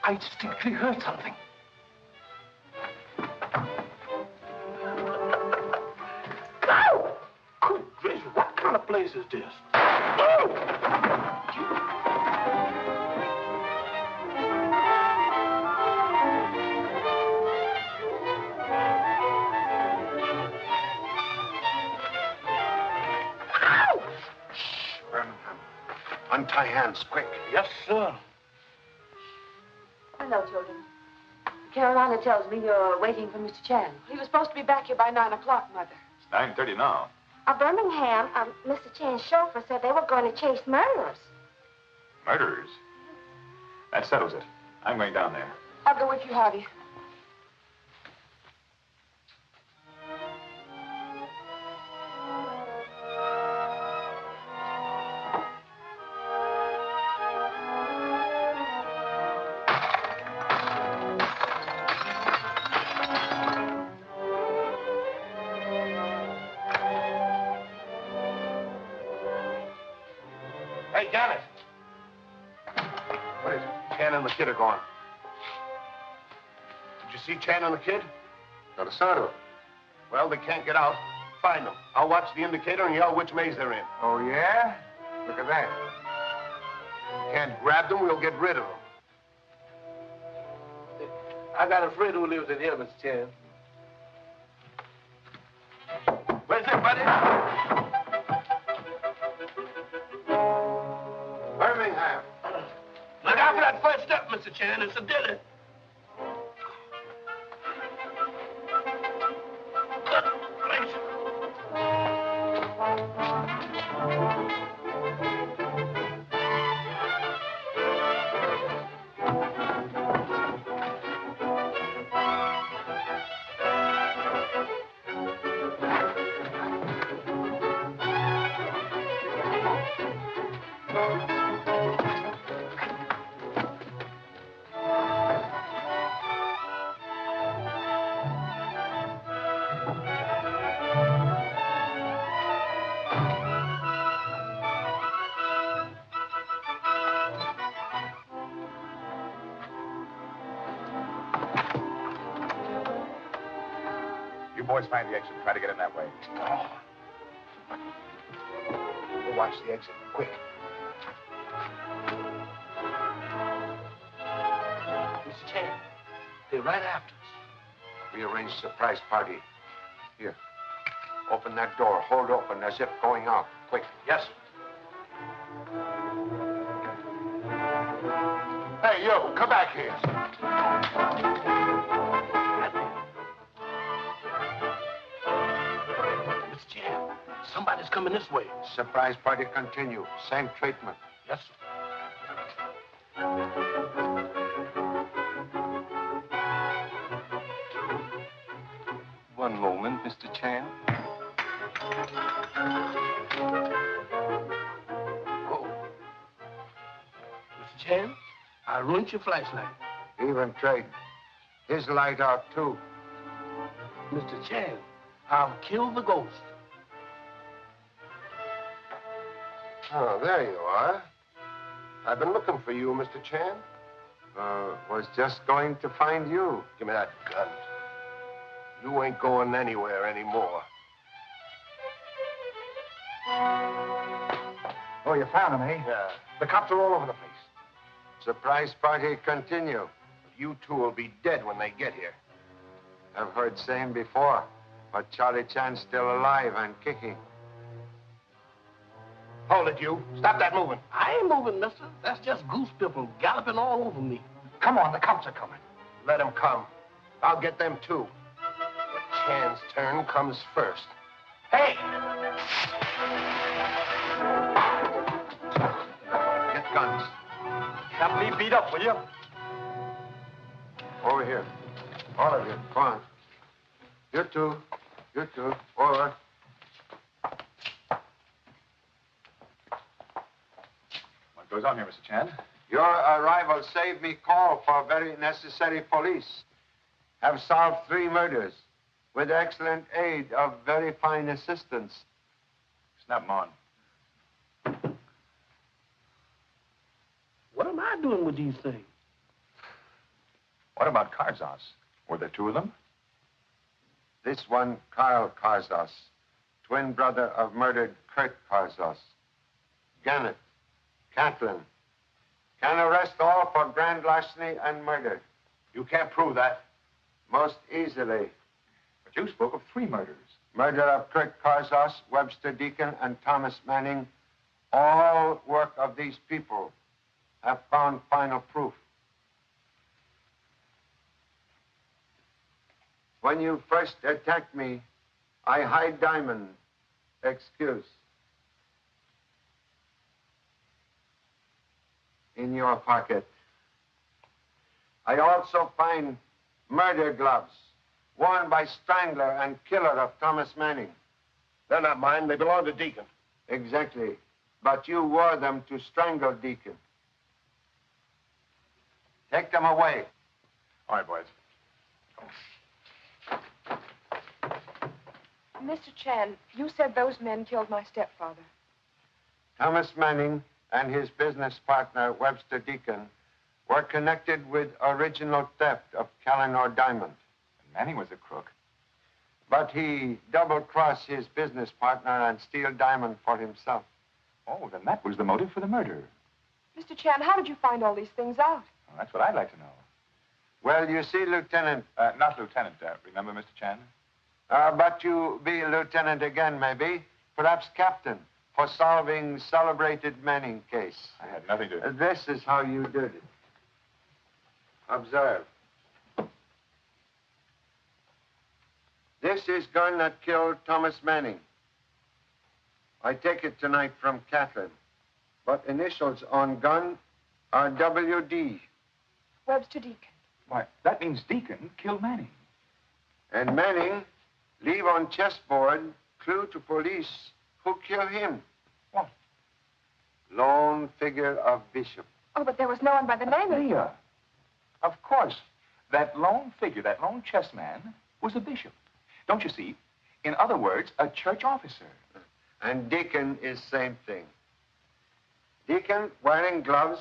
Speaker 12: I distinctly heard something. Good gracious, what kind of place is this?
Speaker 9: Birmingham. Untie hands, quick.
Speaker 12: Yes, sir.
Speaker 11: Hello, children. Carolina tells me you're waiting for Mr. Chan.
Speaker 1: He was supposed to be back here by 9 o'clock, Mother.
Speaker 8: It's 9:30 now.
Speaker 2: Birmingham, Mr. Chan's chauffeur said they were going to chase murderers.
Speaker 8: Murderers? That settles it. I'm going down there.
Speaker 1: I'll go with you, Harvey.
Speaker 12: Hey, Janet.
Speaker 9: What is it? Chan and the kid are gone. Did you see Chan and the kid? Not a sign of them. Well, they can't get out. Find them. I'll watch the indicator and yell which maze they're in.
Speaker 3: Oh, yeah? Look at that.
Speaker 9: Can't grab them, we'll get rid of them.
Speaker 12: I got a friend who lives in here, Mr. Chan. Where's it, buddy?
Speaker 9: Birmingham.
Speaker 12: Look out for that first step, Mr. Chan. It's a dilly. Good gracious.
Speaker 8: You boys find the exit. Try to get in that way.
Speaker 9: Oh. We'll watch the exit. Quick.
Speaker 12: Mr. Chan, they're right after us.
Speaker 3: We arranged surprise party. Here. Open that door. Hold open as if going out. Quick.
Speaker 9: Yes. Hey, you, come back here.
Speaker 12: Mr. Chan, somebody's coming this way.
Speaker 3: Surprise party continue. Same treatment.
Speaker 12: Yes, sir.
Speaker 10: One moment, Mr. Chan.
Speaker 12: Oh. Mr. Chan, I ruined your flashlight.
Speaker 3: Even trade. His light out, too.
Speaker 12: Mr. Chan, I'll kill the ghost.
Speaker 9: Oh, there you are. I've been looking for you, Mr. Chan.
Speaker 3: Was just going to find you.
Speaker 9: Give me that gun. You ain't going anywhere anymore.
Speaker 6: Oh, you found him, eh?
Speaker 9: Yeah. The cops are all over the place.
Speaker 3: Surprise party continue.
Speaker 9: You two will be dead when they get here.
Speaker 3: I've heard same before, but Charlie Chan's still alive and kicking.
Speaker 9: Hold it, you. Stop that moving.
Speaker 12: I ain't moving, mister. That's just goose people galloping all over me.
Speaker 6: Come on, the cops are coming.
Speaker 9: Let them come. I'll get them, too. But Chan's turn comes first.
Speaker 12: Hey!
Speaker 3: Get guns.
Speaker 6: Help me beat up, will you?
Speaker 3: Over here. All of you. Come on. You two. You two. Over.
Speaker 8: What goes on here, Mr. Chan?
Speaker 3: Your arrival saved me call for very necessary police. Have solved 3 murders with excellent aid of very fine assistance.
Speaker 8: Snap 'em on.
Speaker 12: What am I doing with these things?
Speaker 8: What about Karzos? Were there 2 of them?
Speaker 3: This one, Carl Karzos, twin brother of murdered Kurt Karzos. Gannett, Catlin. Can arrest all for grand larceny and murder.
Speaker 8: You can't prove that.
Speaker 3: Most easily.
Speaker 8: But you spoke of 3 murders.
Speaker 3: Murder of Kirk Karzos, Webster Deacon, and Thomas Manning. All work of these people have found final proof. When you first attacked me, I hide diamond. Excuse. In your pocket. I also find murder gloves worn by strangler and killer of Thomas Manning.
Speaker 9: They're not mine. They belong to Deacon.
Speaker 3: Exactly. But you wore them to strangle Deacon. Take them away.
Speaker 8: All right, boys.
Speaker 1: Mr. Chan, you said those men killed my stepfather.
Speaker 3: Thomas Manning and his business partner, Webster Deacon, were connected with original theft of Calinor diamond.
Speaker 8: Manning was a crook.
Speaker 3: But he double-crossed his business partner and steal diamond for himself.
Speaker 8: Oh, then that was the motive for the murder.
Speaker 1: Mr. Chan, how did you find all these things out?
Speaker 8: Well, that's what I'd like to know.
Speaker 3: Well, you see, Lieutenant...
Speaker 8: Not Lieutenant, remember, Mr. Chan?
Speaker 3: But you be Lieutenant again, maybe. Perhaps Captain, for solving celebrated Manning case.
Speaker 8: I had nothing to...
Speaker 3: This is how you did it. Observe. This is gun that killed Thomas Manning. I take it tonight from Catlin. But initials on gun are WD.
Speaker 1: Webster Deacon.
Speaker 8: Why, that means Deacon killed Manning.
Speaker 3: And Manning leave on chessboard clue to police who killed him.
Speaker 8: What?
Speaker 3: Lone figure of Bishop.
Speaker 1: Oh, but there was no one by the name of...
Speaker 8: Leah. Of course. That lone figure, that lone chess man, was a bishop. Don't you see? In other words, a church officer.
Speaker 3: And Deacon is same thing. Deacon, wearing gloves,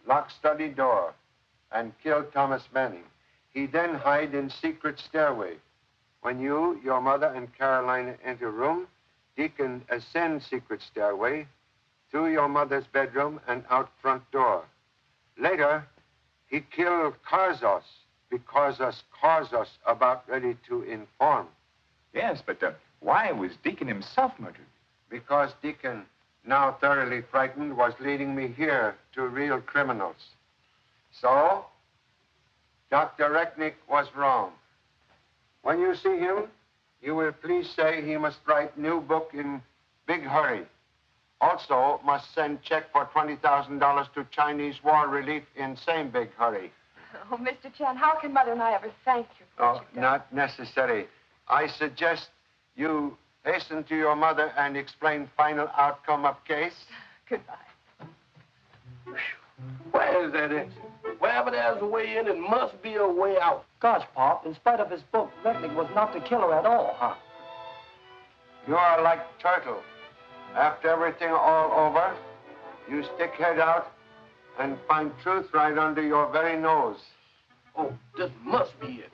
Speaker 3: locked study door, and killed Thomas Manning. He then hide in secret stairway. When you, your mother, and Carolina enter room, Deacon ascend secret stairway through your mother's bedroom and out front door. Later, he killed Karzos because Karzos about ready to inform.
Speaker 8: Yes, but why was Deacon himself murdered?
Speaker 3: Because Deacon, now thoroughly frightened, was leading me here to real criminals. So, Dr. Recknick was wrong. When you see him, you will please say he must write new book in big hurry. Also, must send check for $20,000 to Chinese war relief in same big hurry.
Speaker 1: Oh, Mr. Chan, how can Mother and I ever thank you for what you've done?
Speaker 3: Not necessary. I suggest you hasten to your mother and explain final outcome of case.
Speaker 1: Goodbye.
Speaker 12: Where is that exit? Wherever there's a way in, there must be a way out.
Speaker 4: Gosh, Pop, in spite of his book, Recknick was not the killer at all, huh?
Speaker 3: You are like turtle. After everything all over, you stick head out and find truth right under your very nose.
Speaker 12: Oh, this must be it.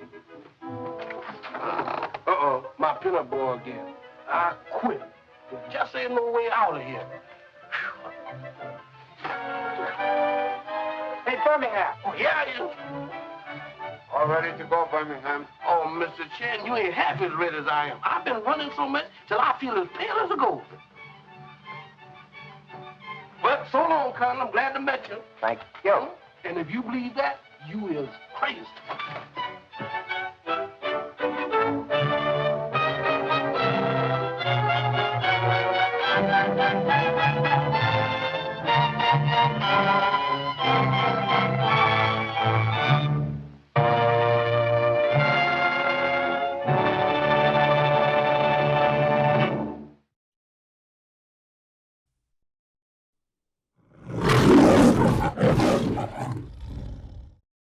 Speaker 12: Uh-oh, my peanut boy again. I quit. There just ain't no way out of here.
Speaker 4: Hey, Birmingham.
Speaker 12: Oh, yeah, you.
Speaker 3: All ready to go, Birmingham?
Speaker 12: Oh, Mr. Chen, you ain't half as ready as I am. I've been running so much till I feel as pale as a ghost. But so long, Colonel. I'm glad to meet you.
Speaker 8: Thank you.
Speaker 12: And if you believe that, you is crazy.